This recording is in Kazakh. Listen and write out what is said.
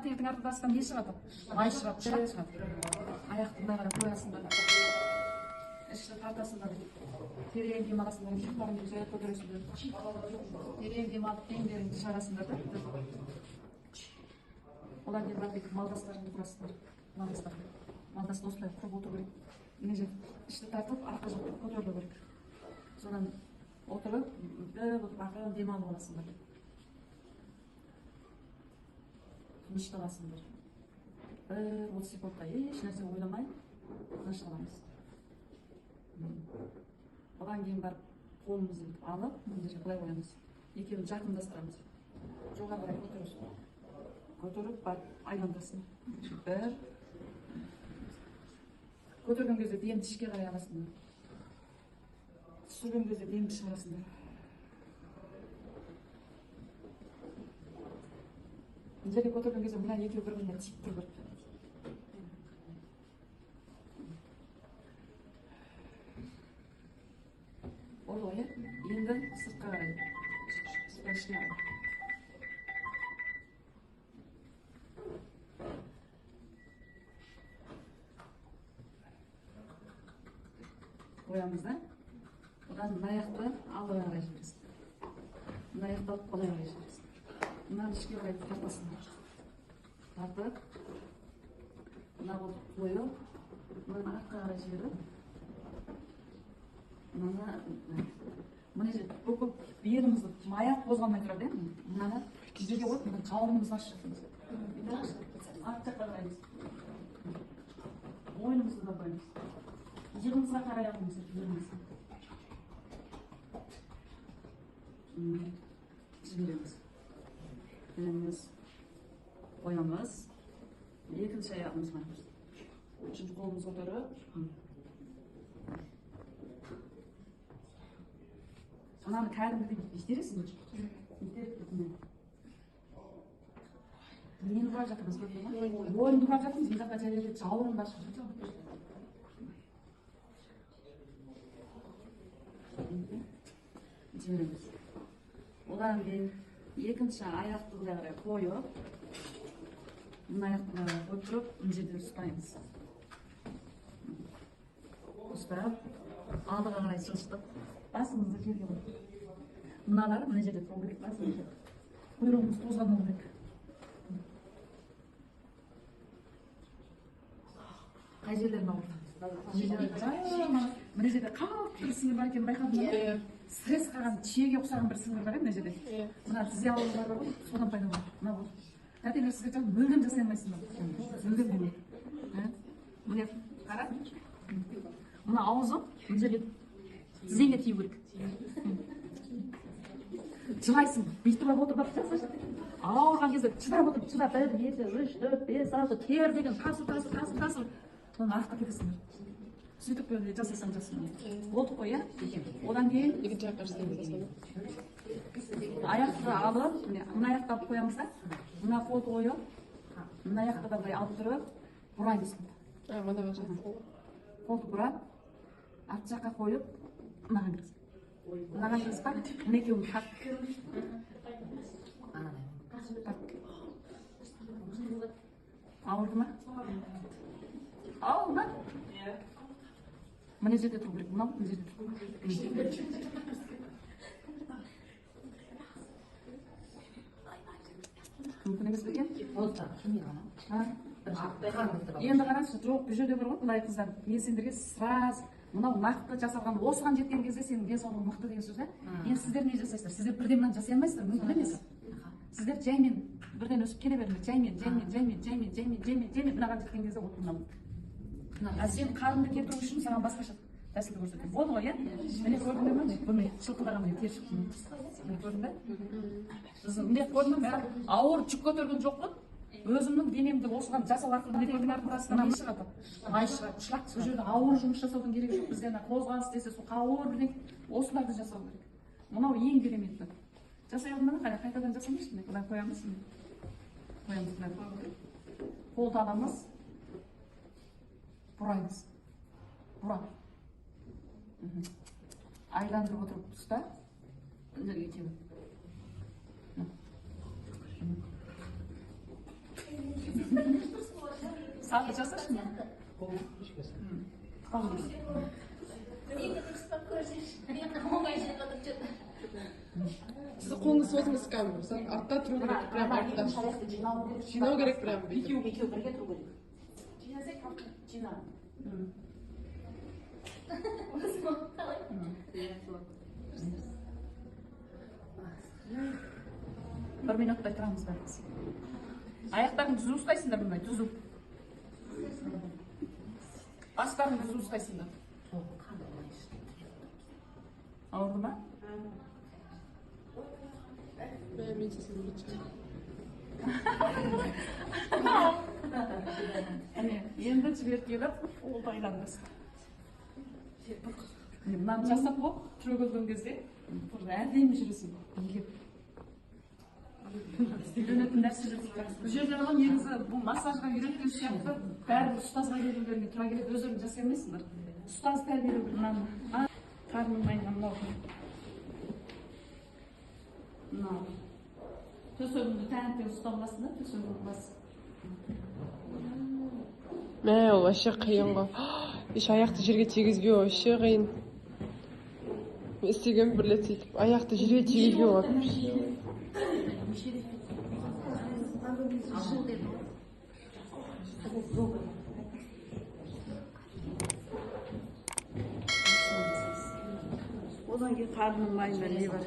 тердің артынан не шығады? Май шығады, шат шығады. Аяқты мына қарап қоясыңдар. Ішті тартасыңдар. Терең дем аласыңдар, жұқтарыңды жай көтересіңдер. Терең дем алып, демдеріңді шығарасыңдар. Одан кейін барып малдастарыңды құрасыңдар. Малдасты осылай құрып отыру керек. Мына жер ішті тартып, арқа жақты көтерілу керек. Содан отырып, ақырын дем алып аласыңдар. Тынышталасыңдар. 30 секундта еш нәрсе ойламай тынышталамыз. Одан кейін барып қолымызды алып, мына жерге былай қоямыз. Екеуін жақындастырамыз. Жоғары қарай көтересіз. Көтеріп барып айландасын. Бір. Көтерген кезде демді ішке қарай аласыңдар. Түсірген кезде демді шығарасыңдар. Жерге көтерген кезде мына екеуі бір-біріне тиіп тұр бір. Болды ғой, енді сыртқа қарай. Ішке қарай. Қоямыз да. Одан мына аяқты алдыға қарай жібересің. Мына аяқты алып былай қарай жібересің. Мынаны ішке қарай тартасыңдар. Тартып, мына болды қойып, мынаны артқа қарай жіберіп, мына жер бүкіл белімізді аяқ қозғалмай тұрады, мынаны жерге қойып, мына жауырынымызды ашып жатырмыз. Арт жаққа қараймыз. Мойнымызды да қоямыз. Жығымызға қарай алыңыз, жығымызға. Жібереміз. Еліміз, қоямыз. Екінші аяғымызға. Үшінші қолымыз отырып. Ананы кәдімгідей итересіңдер. Итеріп кетіңдер. Нені бұрап жатырмыз, көрдіңіз ба? Ойынды бұрап жатырмыз, мына жаққа жерге жауырынды ашып жатырмыз. Жібереміз. Одан кейін екінші аяқты былай қарай қойып, мына аяқты былай қойып тұрып, мына жерден ұстаймыз. Ұстап, алдыға қарай жылжытып, басымызды жерге қойып. Мыналар мына жерде тұру керек, басымызды. Құйрығымыз тозғанмау керек. Қай жерлерін ауыртамыз? Мына жерде қалып бір сіңір бар екенін байқадыңыз ба? Стресс қалған, чиеге ұқсаған бір сіңір бар мына жерде. Мына тізе аурулары бар ғой, содан пайда болады. Мына болды. Тәтелер сізге мүлдем жасай алмайсыңдар. Мүлдем демейді. Міне қара. Мына аузы мына жерге тізеңе тию керек. Жылайсың, бүйтіп отырып жасашы. Ауырған кезде шыдап отырып, шыдап 1, 2, 3, 4, 5, 6 тер деген тасыр. Соны артқа кетесіңдер. Сөйтіп жасасаң жасың. Болды қой, одан кейін аяқты алып, мына аяқты алып қоямыз да, мына қолды қойып, мына аяқты да былай алып тұрып, бұраймыз. Қолды бұрап, арт жаққа қойып, мынаған кіргіз. Мынаған кіргіз бар, мына екеуін тақ. Ауырды ма? Ауырды ма? Мына жерде тұру керек, мынау мына жерде тұру керек. Мүмкін емес бе екен? Енді қарашы, жоқ, бұл жерде бар ғой, былай қыздар, мен сендерге сразу мынау нақты жасалған, осыған жеткен кезде сенің денсаулығың мықты деген сөз, енді сіздер не жасайсыздар? Сіздер бірден мынаны жасай алмайсыздар, мүмкін емес. Сіздер жаймен бірден өсіп келе беріңдер, жаймен, мынаған жеткен кезде от мынау. Сен қарынды кетіру үшін саған басқаша тәсілді көрсетемін. Болды ғой, міне көрдіңдер ме? Бұны шылқылдаған міне тер шықты. Көрдің бе? Міне көрдің бе? Ауыр жүк көтерген жоқпын. Өзімнің денемді осыған жасау арқылы тердің артынан не шығады? Май шығады, шылақ. Бұл жерде ауыр жұмыс жасаудың керегі жоқ. Бізде қозғалыс десе, ауыр бірдеңе осыларды жасау керек. Мынау ең кереметті. Жасай алдыңда қайтадан жасамайсыз. Былай қоямыз. Қолды аламыз. Бұраймыз. Бұра. Айландырып отырып ұста. Жерге теуіп. Sağlık жасашы. Siz қолыңызды созыңыз камера. Артта тұру керек, прям артта. Жинау керек прям. Екеу бірге тұру керек. Жинау. Bir minutтай тұрамыз бәріміз. Аяқтарыңды түзу ұстайсыңдар бұндай, түзу. Бастарыңды түзу ұстайсыңдар. Ауырды ма? Мен сізді geçeceğim. Енді жіберіп келіп, ол байланды. Мынаны жасап болып, түрегелген кезде әдемі жүресің. Үйренетін нәрсе жоқ. Бұл жерде негізі бұл массажға үйреткен сияқты бәрі ұстазға келулеріне тура келеді, өздерің жасай алмайсыңдар. Ұстаз тәрбиелеу мынаны. Қарның майынан мынау. Мынау. Төсегіңді тәнттен ұстап аласың да, төсегіңді басып. Мә, ол вообще қиын ғой. Еш аяқты жерге тигізбеу вообще қиын. Мен істеген бір рет сөйтіп, аяқты жерге тигізбеу вообще. Одан кейін қарның майында не бар?